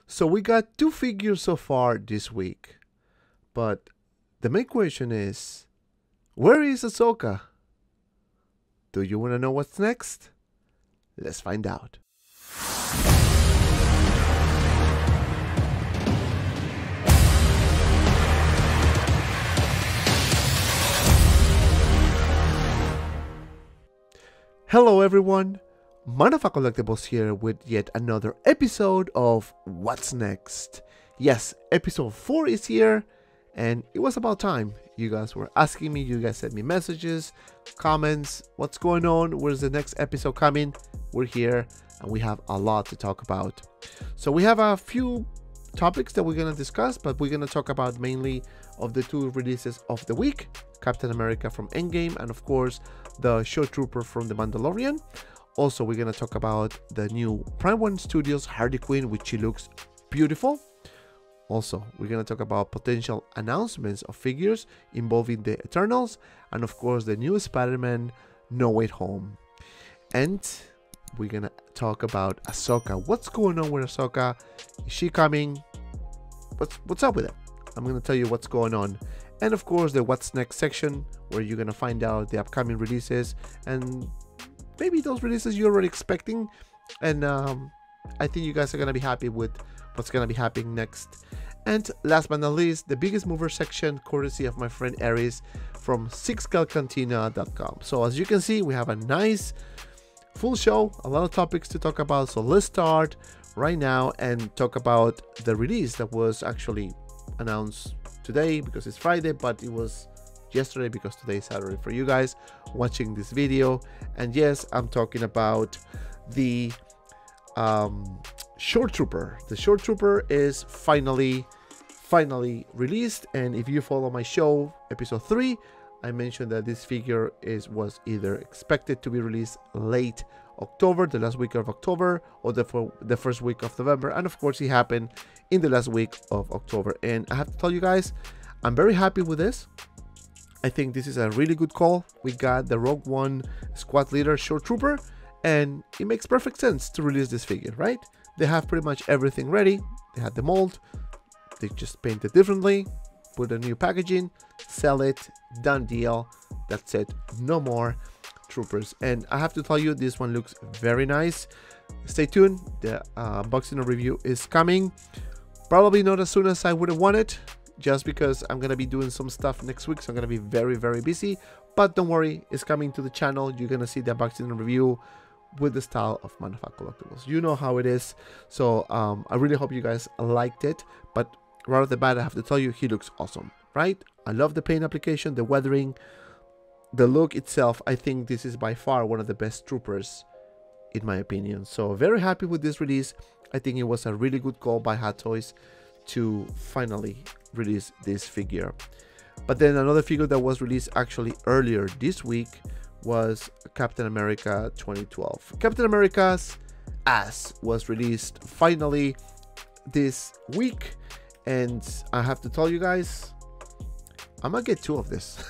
So we got 2 figures so far this week. But the main question is, where is Ahsoka? Do you want to know what's next? Let's find out. Hello everyone, Collectibles here with yet another episode of What's Next. Yes, episode 4 is here, and it was about time. You guys were asking me, you guys sent me messages, comments, what's going on, where's the next episode coming? We're here, and we have a lot to talk about. So we have a few topics that we're going to discuss, but we're going to talk about mainly of the 2 releases of the week, Captain America from Endgame, and of course the Show Trooper from The Mandalorian. Also, we're going to talk about the new Prime 1 Studios Harley Quinn, which she looks beautiful. Also, we're going to talk about potential announcements of figures involving the Eternals, and of course the new Spider-Man No Way Home. And we're going to talk about Ahsoka. What's going on with Ahsoka? Is she coming? What's up with it? I'm going to tell you what's going on. And of course the What's Next section, where you're going to find out the upcoming releases and maybe those releases you're already expecting. And I think you guys are going to be happy with what's going to be happening next. And last but not least, the biggest mover section, courtesy of my friend Aries from 6calcantina.com. So as you can see, we have a nice full show, a lot of topics to talk about. So let's start right now and talk about the release that was actually announced today, because it's Friday, but it was yesterday because today is Saturday for you guys watching this video. And yes, I'm talking about the Short Trooper. The Short Trooper is finally released, and if you follow my show episode 3, I mentioned that this figure was either expected to be released late October, the last week of October, or the first week of November, and of course it happened in the last week of October. And I have to tell you guys, I'm very happy with this. I think this is a really good call. We got the Rogue One squad leader Short Trooper, and it makes perfect sense to release this figure, right? They have pretty much everything ready. They had the mold, they just paint it differently, put a new packaging, sell it, done deal. That's it, no more troopers. And I have to tell you, this one looks very nice. Stay tuned, the unboxing review is coming. Probably not as soon as I would have wanted, just because I'm gonna be doing some stuff next week, so I'm gonna be very busy. But don't worry, it's coming to the channel. You're gonna see the unboxing review with the style of Collectibles. You know how it is. So I really hope you guys liked it. But right off the bat, I have to tell you, he looks awesome, right? I love the paint application, the weathering, the look itself. I think this is by far one of the best troopers in my opinion. So very happy with this release. I think it was a really good call by Hot Toys to finally release this figure. But then another figure that was released actually earlier this week was Captain America 2012. Captain America's ass was released finally this week, and I have to tell you guys, I might get 2 of this.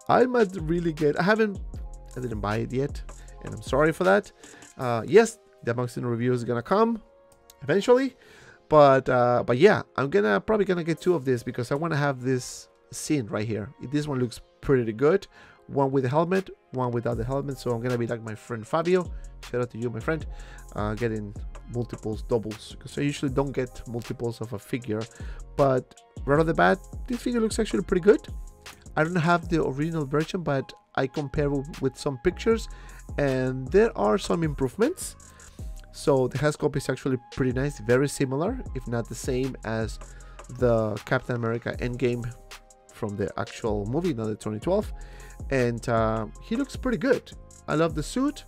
I might really get, I didn't buy it yet, and I'm sorry for that. Yes, the unboxing review is gonna come eventually, but yeah, I'm probably gonna get 2 of this because I want to have this scene right here. This one looks pretty good, one with the helmet, one without the helmet. So I'm gonna be like my friend Fabio, shout out to you, my friend, getting multiples, doubles, because I usually don't get multiples of a figure. But right off the bat, this figure looks actually pretty good. I don't have the original version, but I compare with some pictures, and there are some improvements. So the head sculpt is actually pretty nice, very similar, if not the same as the Captain America Endgame from the actual movie, not the 2012. And he looks pretty good. I love the suit.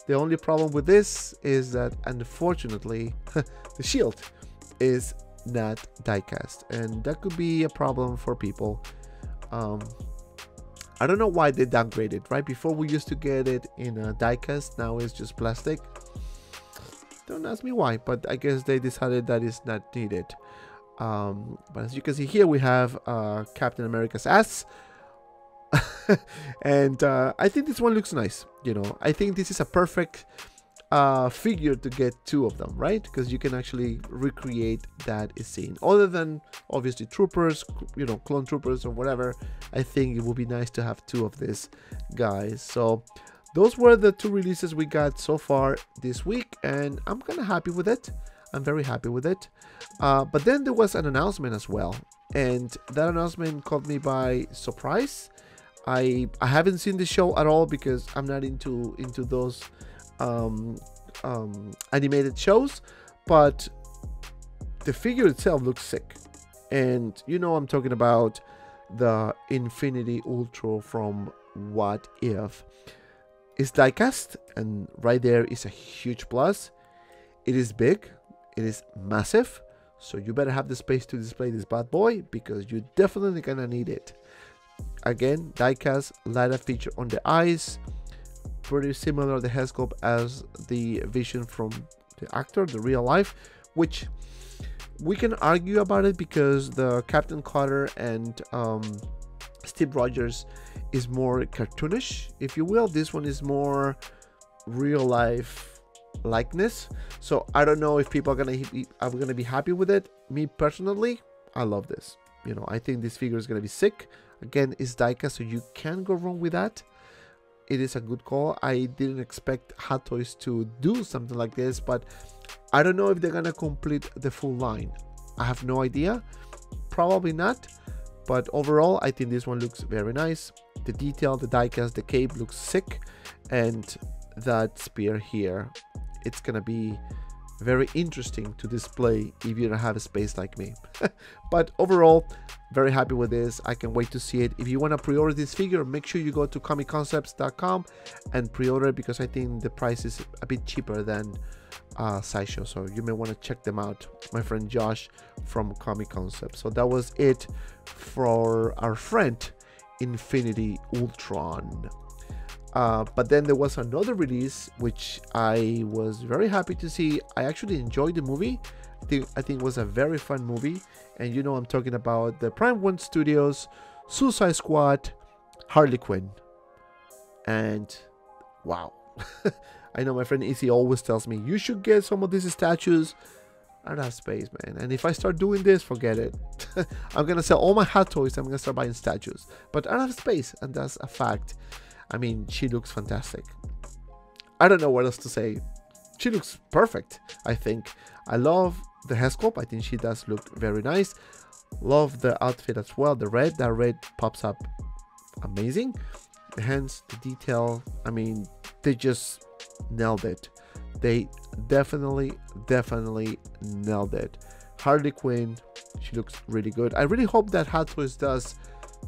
The only problem with this is that unfortunately the shield is not die cast, and that could be a problem for people. I don't know why they downgraded. Right before, we used to get it in a die cast, now it's just plastic. Don't ask me why, but I guess they decided that it's not needed. But as you can see here, we have Captain America's ass. And I think this one looks nice. You know, I think this is a perfect figure to get two of them, right? Because you can actually recreate that scene. Other than obviously troopers, you know, clone troopers or whatever, I think it would be nice to have two of these guys. So those were the two releases we got so far this week, and I'm kind of happy with it. I'm very happy with it. But then there was an announcement as well, and that announcement caught me by surprise. I haven't seen the show at all because I'm not into those animated shows, but the figure itself looks sick. And you know, I'm talking about the Infinity Ultra from What If. It's diecast, and right there is a huge plus. It is big, it is massive, so you better have the space to display this bad boy, because you're definitely gonna need it. Again, diecast, lighter feature on the eyes, pretty similar the head sculpt as the vision from the actor, the real life, which we can argue about it because the Captain Carter and Steve Rogers is more cartoonish, if you will. This one is more real life likeness, so I don't know if people are gonna be happy with it. Me personally, I love this. You know, I think this figure is gonna be sick. Again, it's diecast, so you can't go wrong with that. It is a good call. I didn't expect Hot Toys to do something like this, but I don't know if they're gonna complete the full line. I have no idea. Probably not. But overall, I think this one looks very nice. The detail, the diecast, the cape looks sick, and that spear here, it's gonna be very interesting to display if you don't have a space like me. But overall, very happy with this. I can wait to see it. If you want to pre-order this figure, make sure you go to comicconcepts.com and pre-order, because I think the price is a bit cheaper than Sideshow, so you may want to check them out. My friend Josh from Comic Concepts. So that was it for our friend Infinity Ultron. But then there was another release which I was very happy to see. I actually enjoyed the movie. I think it was a very fun movie, and you know, I'm talking about the Prime 1 Studios Suicide Squad Harley Quinn. And wow. I know my friend Izzy always tells me, you should get some of these statues. I don't have space, man, and if I start doing this, forget it. I'm gonna sell all my Hot Toys. I'm gonna start buying statues, but I don't have space, and that's a fact. I mean, she looks fantastic. I don't know what else to say. She looks perfect, I think. I love the hair sculpt. I think she does look very nice. Love the outfit as well. The red, that red pops up amazing. The hands, the detail, I mean, they just nailed it. They definitely nailed it. Harley Quinn, she looks really good. I really hope that Hot Toys does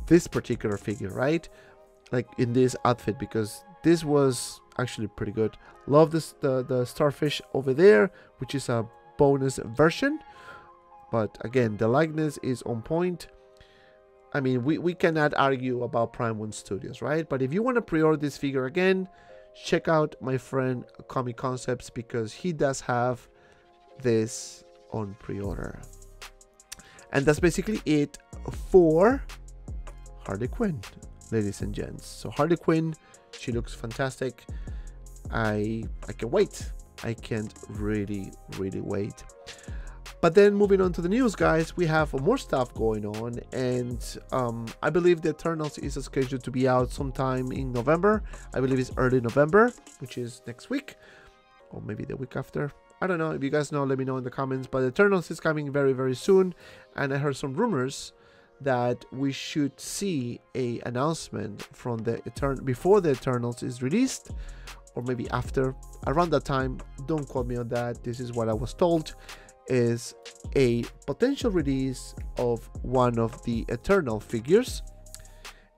this particular figure, right? Like in this outfit, because this was actually pretty good. Love this, the starfish over there, which is a bonus version, but again, the likeness is on point. I mean, we cannot argue about Prime 1 Studios, right? But if you want to pre-order this figure, again, check out my friend Comic Concepts, because he does have this on pre-order. And that's basically it for Harley Quinn, ladies and gents. So Harley Quinn, she looks fantastic. I can wait. I can't really wait. But then moving on to the news, guys, we have more stuff going on, and I believe the Eternals is scheduled to be out sometime in November. I believe it's early November, which is next week, or maybe the week after. I don't know. If you guys know, let me know in the comments. But Eternals is coming very soon, and I heard some rumors that we should see a announcement from the before the Eternals is released, or maybe after, around that time. Don't quote me on that. This is what I was told, is a potential release of one of the Eternal figures.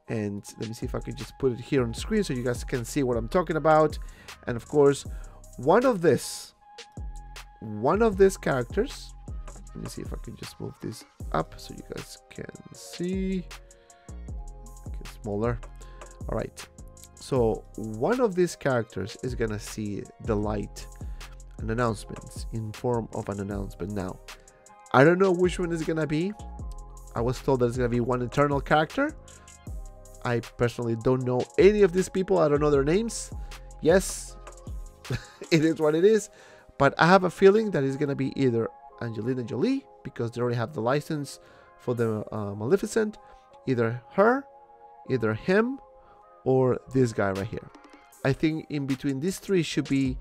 And let me see if I can just put it here on screen so you guys can see what I'm talking about. And of course, one of these characters, let me see if I can just move this up so you guys can see. Get smaller. All right, so one of these characters is gonna see the light and announcements in form of an announcement. Now, I don't know which one is gonna be. I was told that it's gonna be one Eternal character. I personally don't know any of these people. I don't know their names. Yes, it is what it is. But I have a feeling that it's gonna be either Angelina Jolie, because they already have the license for the Maleficent, either her, either him, or this guy right here. I think in between these three should be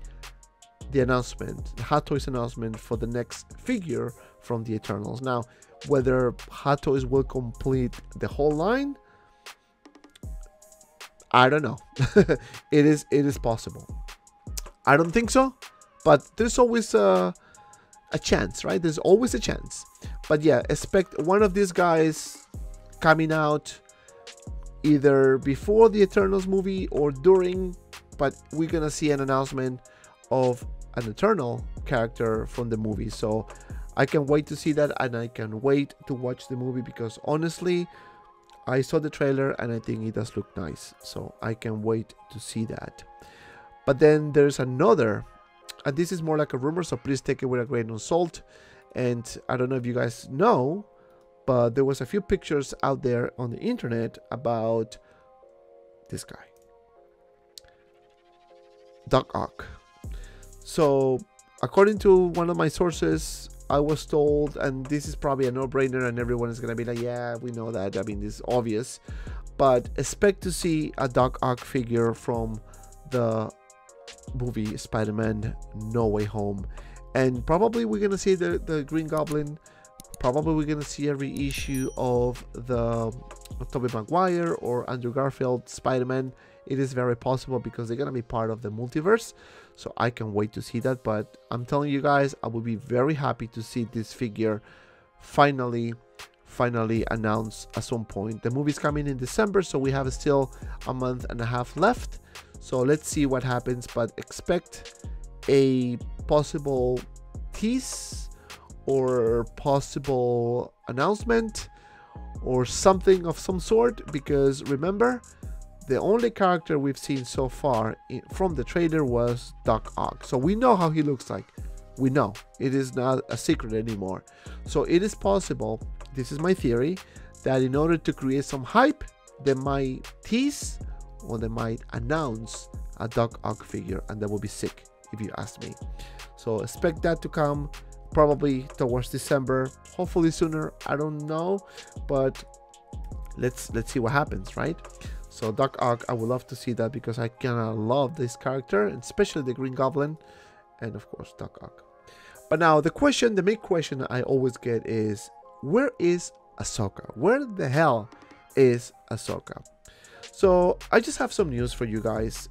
the announcement, the Hot Toys announcement for the next figure from the Eternals. Now, whether Hot Toys will complete the whole line, I don't know. It is possible. I don't think so, but there's always a chance, right? There's always a chance. But yeah, expect one of these guys coming out either before the Eternals movie or during, but we're gonna see an announcement of an Eternal character from the movie. So I can wait to see that, and I can wait to watch the movie, because honestly, I saw the trailer and I think it does look nice. So I can wait to see that. But then there's another, and this is more like a rumor, so please take it with a grain of salt. And I don't know if you guys know, but there was a few pictures out there on the internet about this guy, Doc Ock. So according to one of my sources, I was told, and this is probably a no-brainer and everyone is gonna be like, yeah, we know that, I mean, this is obvious, but expect to see a Doc Ock figure from the movie Spider-Man No Way Home. And probably we're gonna see the Green Goblin. Probably we're gonna see a reissue of the Tobey Maguire or Andrew Garfield Spider-Man. It is very possible, because they're gonna be part of the multiverse. So I can wait to see that. But I'm telling you guys, I will be very happy to see this figure finally announced at some point. The movie's coming in December, so we have still a month and a half left. So let's see what happens, but expect a possible tease or possible announcement or something of some sort, because remember, the only character we've seen so far from the trailer was Doc Ock. So we know how he looks like. We know. It is not a secret anymore. So it is possible, this is my theory, that in order to create some hype, they might tease or they might announce a Doc Ock figure, and that will be sick if you ask me. So expect that to come probably towards December, hopefully sooner, I don't know, but let's see what happens, right? So Doc Ock, I would love to see that, because I kinda love this character, and especially the Green Goblin, and of course Doc Ock. But now the main question I always get is, where is Ahsoka? Where the hell is Ahsoka? So I just have some news for you guys.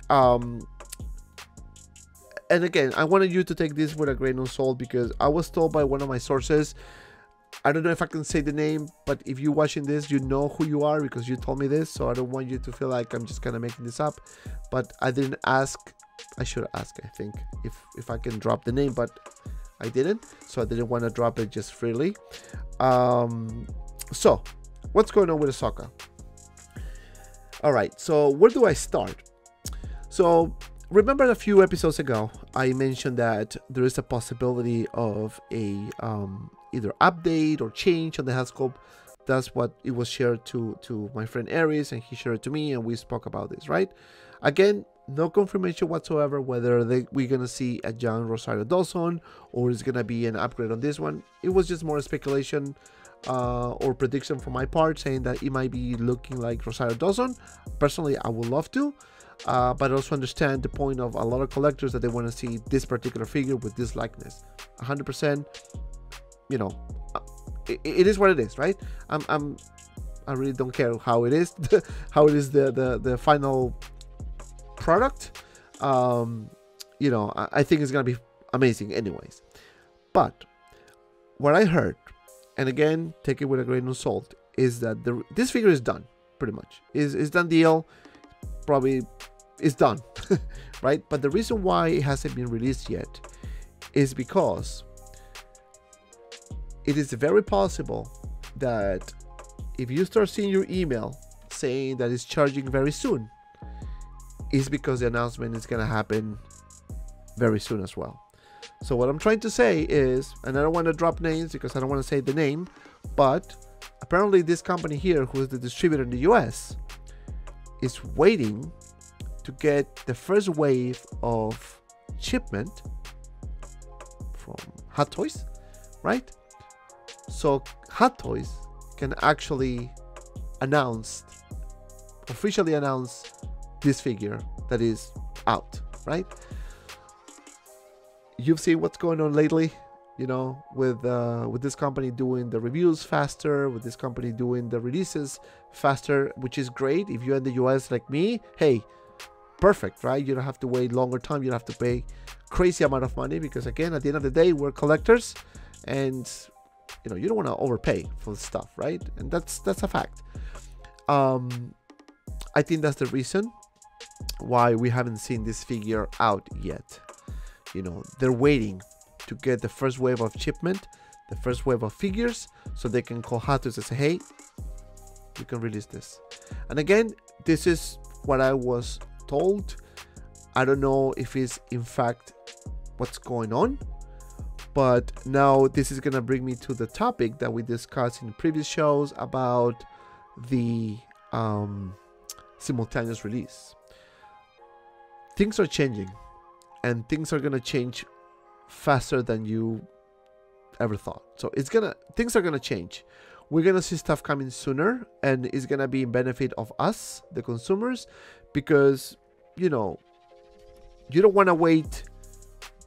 And again, I wanted you to take this with a grain of salt, because I was told by one of my sources, I don't know if I can say the name, but if you're watching this, you know who you are, because you told me this, so I don't want you to feel like I'm just kind of making this up. But I didn't ask. I should ask, I think, if I can drop the name, but I didn't, so I didn't want to drop it just freely. So what's going on with Ahsoka? All right, so where do I start? So remember a few episodes ago, I mentioned that there is a possibility of a either update or change on the Hascope. That's what it was shared to my friend Aries, and he shared it to me, and we spoke about this, right? Again, no confirmation whatsoever whether we're gonna see a young Rosario Dawson or it's gonna be an upgrade on this one. It was just more speculation or prediction from my part, saying that it might be looking like Rosario Dawson. Personally, I would love to. But I also understand the point of a lot of collectors that they want to see this particular figure with this likeness. 100%, you know, it is what it is, right? I really don't care how it is, how it is the final product. You know, I think it's gonna be amazing, anyways. But what I heard, and again, take it with a grain of salt, is that this figure is done, pretty much. Is done deal. Probably is done, right? But the reason why it hasn't been released yet is because it is very possible that if you start seeing your email saying that it's charging very soon, is because the announcement is going to happen very soon as well. So what I'm trying to say is, and I don't want to drop names because I don't want to say the name, but apparently this company here, who is the distributor in the US, is waiting to get the first wave of shipment from Hot Toys, right? So Hot Toys can actually officially announce this figure that is out, right? You've seen what's going on lately, you know, with this company doing the reviews faster, with this company doing the releases faster, which is great. If you're in the US like me, hey, perfect, right? You don't have to wait longer time. You don't have to pay crazy amount of money, because again, at the end of the day, we're collectors, and you know, you don't want to overpay for stuff, right? And that's a fact. I think that's the reason why we haven't seen this figure out yet. You know, they're waiting to get the first wave of shipment, the first wave of figures, so they can call Hot Toys and say, hey, you can release this. And again, this is what I was told. I don't know if it's in fact what's going on, but now this is gonna bring me to the topic that we discussed in previous shows about the simultaneous release. Things are changing, and things are gonna change faster than you ever thought. So things are gonna change. We're gonna see stuff coming sooner, and it's gonna be in benefit of us, the consumers, because you know, you don't want to wait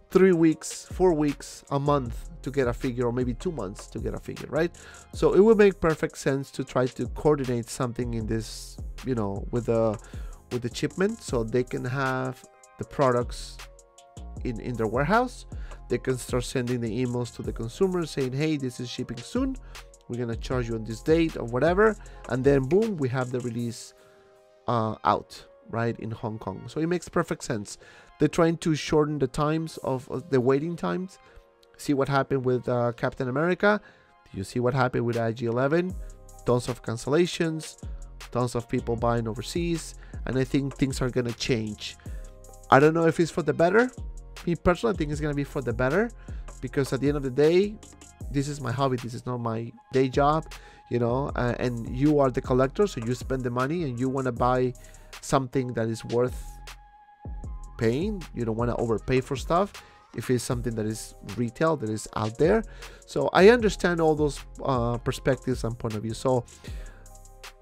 3 weeks, 4 weeks, a month to get a figure, or maybe 2 months to get a figure, right? So it would make perfect sense to try to coordinate something in this, you know, with the shipment, so they can have the products in their warehouse. They can start sending the emails to the consumers saying, hey, this is shipping soon, we're gonna charge you on this date or whatever, and then boom, we have the release out, right, in Hong Kong. So it makes perfect sense. They're trying to shorten the times of the waiting times. See what happened with Captain America. You see what happened with IG-11. Tons of cancellations, tons of people buying overseas, and I think things are gonna change. I don't know if it's for the better. Me personally, I think it's gonna be for the better, because at the end of the day, this is my hobby. This is not my day job, you know, and you are the collector, so you spend the money and you want to buy something that is worth paying. You don't want to overpay for stuff if it's something that is retail, that is out there. So I understand all those perspectives and point of view. So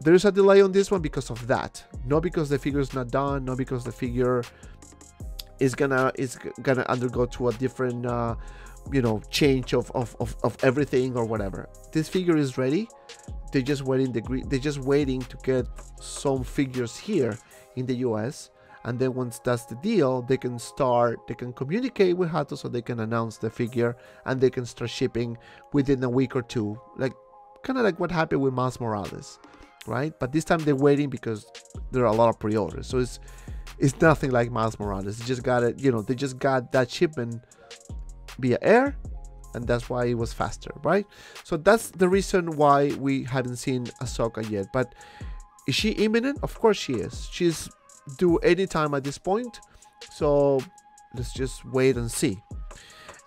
there is a delay on this one because of that, not because the figure is not done, not because the figure is gonna undergo to a different you know, change of everything or whatever. This figure is ready. They're just waiting to get some figures here in the US, and then once that's the deal, they can communicate with Hot Toys, so they can announce the figure and they can start shipping within a week or two, like kind of like what happened with Miles Morales, right? But this time they're waiting because there are a lot of pre-orders, so it's nothing like Miles Morales. They just got it, you know, they just got that shipment via air, and that's why it was faster, right? So that's the reason why we haven't seen Ahsoka yet. But is she imminent? Of course she is. She's due anytime at this point, so let's just wait and see.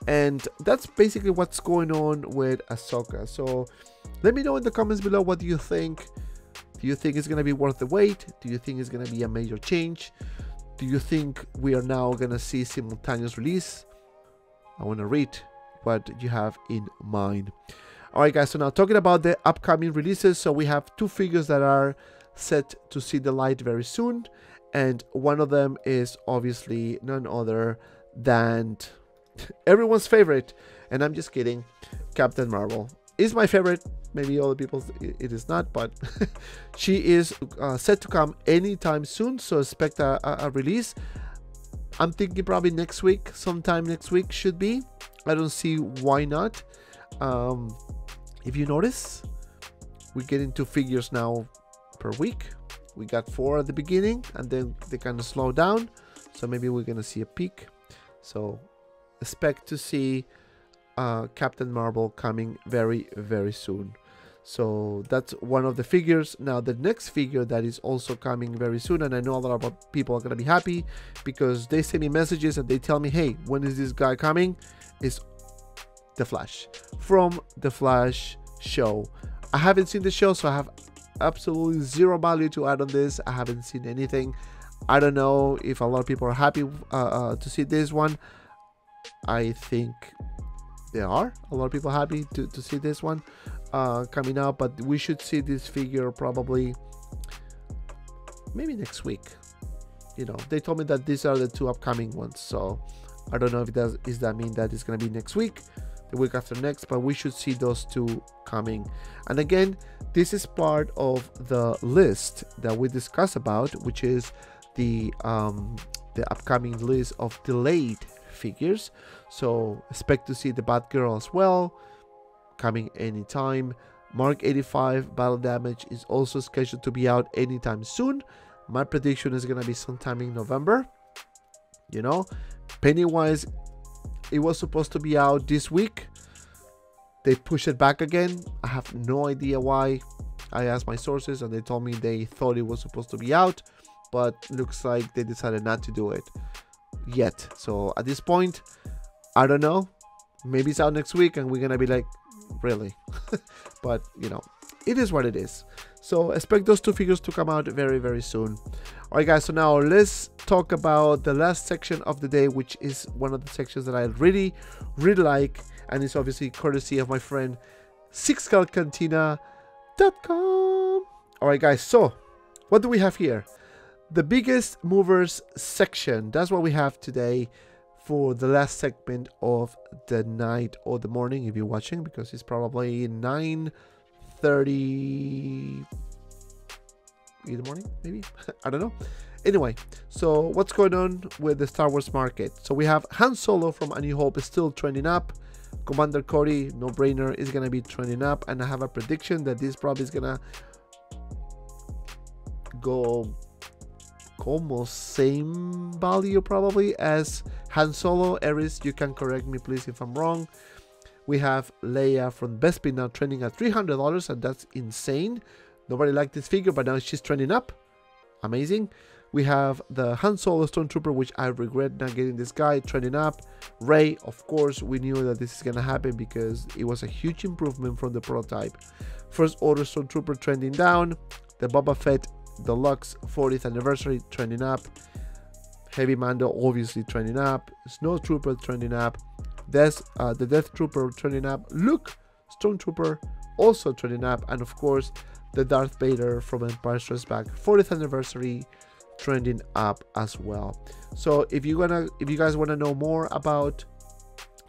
And that's basically what's going on with Ahsoka. So let me know in the comments below, what do you think? Do you think it's gonna be worth the wait? Do you think it's gonna be a major change? Do you think we are now gonna see simultaneous release? I want to read what you have in mind. All right, guys, so now talking about the upcoming releases. So we have 2 figures that are set to see the light very soon, and one of them is obviously none other than everyone's favorite, and I'm just kidding, Captain Marvel is my favorite. Maybe other people it is not, but she is set to come anytime soon, so expect a release. I'm thinking probably next week, sometime next week should be. I don't see why not. If you notice, we get into figures now per week. We got 4 at the beginning, and then they kind of slow down. So maybe we're gonna see a peak. So expect to see Captain Marvel coming very, very soon. So that's one of the figures. Now the next figure that is also coming very soon, and I know a lot of people are gonna be happy because they send me messages and they tell me, hey, when is this guy coming? Is The Flash from The Flash show. I haven't seen the show, so I have absolutely zero value to add on this. I haven't seen anything. I don't know if a lot of people are happy to see this one. I think there are a lot of people happy to see this one coming out, but we should see this figure probably maybe next week. You know, they told me that these are the 2 upcoming ones, so I don't know if that mean that it's gonna be next week, the week after next, but we should see those 2 coming. And again, this is part of the list that we discussed about, which is the upcoming list of delayed figures. So expect to see the Batgirl as well coming anytime. Mark 85 battle damage is also scheduled to be out anytime soon. My prediction is gonna be sometime in November. You know, Pennywise, it was supposed to be out this week. They pushed it back again. I have no idea why. I asked my sources and they told me they thought it was supposed to be out, but looks like they decided not to do it yet. So at this point, I don't know. Maybe it's out next week and we're gonna be like, really? But you know, it is what it is. So expect those 2 figures to come out very, very soon. All right, guys, so now let's talk about the last section of the day, which is one of the sections that I really, really like, and it's obviously courtesy of my friend 6scalcantina.com. All right, guys, so what do we have here? The biggest movers section. That's what we have today for the last segment of the night or the morning if you're watching, because it's probably 9:30 in the morning, maybe. I don't know. Anyway, so what's going on with the Star Wars market? So we have Han Solo from A New Hope is still trending up. Commander Cody, no brainer, is gonna be trending up, and I have a prediction that this probably is gonna go almost same value probably as Han Solo. Aries, you can correct me please if I'm wrong. We have Leia from Bespin now trending at $300, and that's insane. Nobody liked this figure, but now she's trending up. Amazing. We have the Han Solo Stormtrooper, which I regret not getting this guy, trending up. Rey, of course, we knew that this is gonna happen because it was a huge improvement from the prototype. First Order Stormtrooper trending down. The Boba Fett Deluxe 40th anniversary trending up. Heavy Mando obviously trending up. Snow Trooper trending up. The Death Trooper trending up. Luke Stormtrooper also trending up, and of course the Darth Vader from Empire Strikes Back 40th anniversary trending up as well. So if you guys want to know more about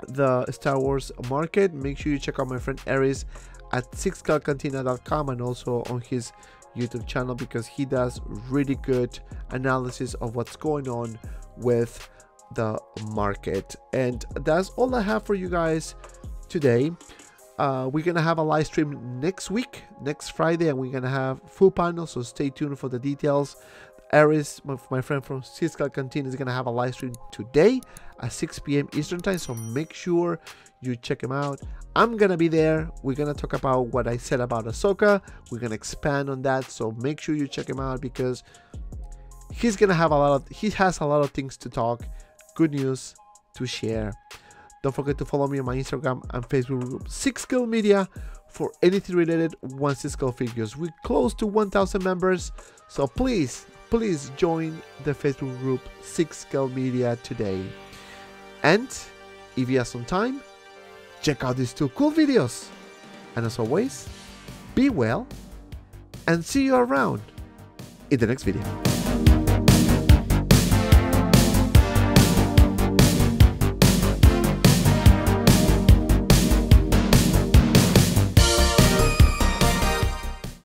the Star Wars market, make sure you check out my friend Aries at 6scalcantina.com and also on his YouTube channel, because he does really good analysis of what's going on with the market. And that's all I have for you guys today. We're gonna have a live stream next week, next Friday, and we're gonna have full panel, so stay tuned for the details. Aries, my friend from Siscal Canteen, is gonna have a live stream today at 6 p.m. Eastern time, so make sure you check him out. I'm gonna be there. We're gonna talk about what I said about Ahsoka. We're gonna expand on that, so make sure you check him out, because he has a lot of things to talk, good news to share. Don't forget to follow me on my Instagram and Facebook group 6scale Media for anything related 1/6scale figures. We're close to 1,000 members, so please join the Facebook group 6scale Media today. And if you have some time, check out these 2 cool videos. And as always, be well and see you around in the next video.